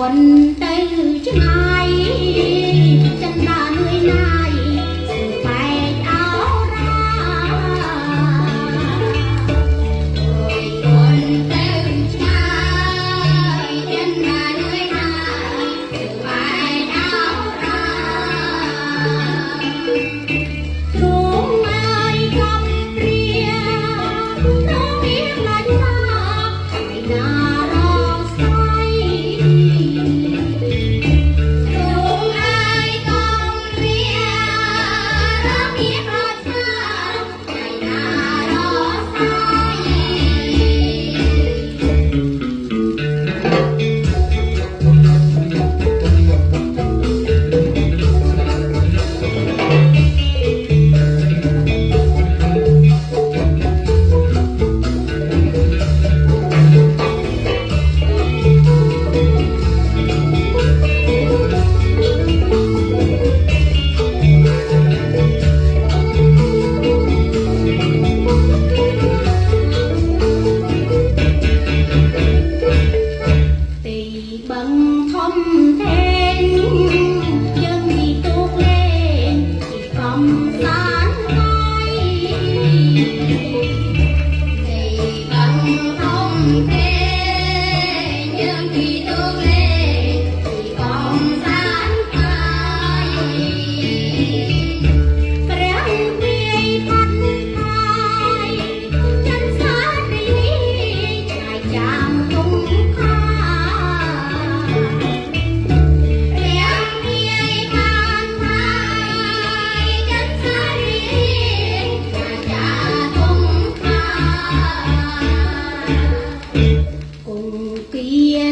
quần tây chân ai chân ta nuôi nai sự phải áo ra quần tây chân ai chân ta nuôi nai sự phải áo ra không ai gặp ria nó biết là ta phải là lo say không ai không ria nó biết là ta phải là lo say tỷ bằng thông thiên dân đi tốt lên chỉ còn sáng mai tỷ bằng thông thiên dân đi tốt lên chỉ còn sáng mai ráng đi thanh khai chân sát đi trải chạm tung khai cùng kia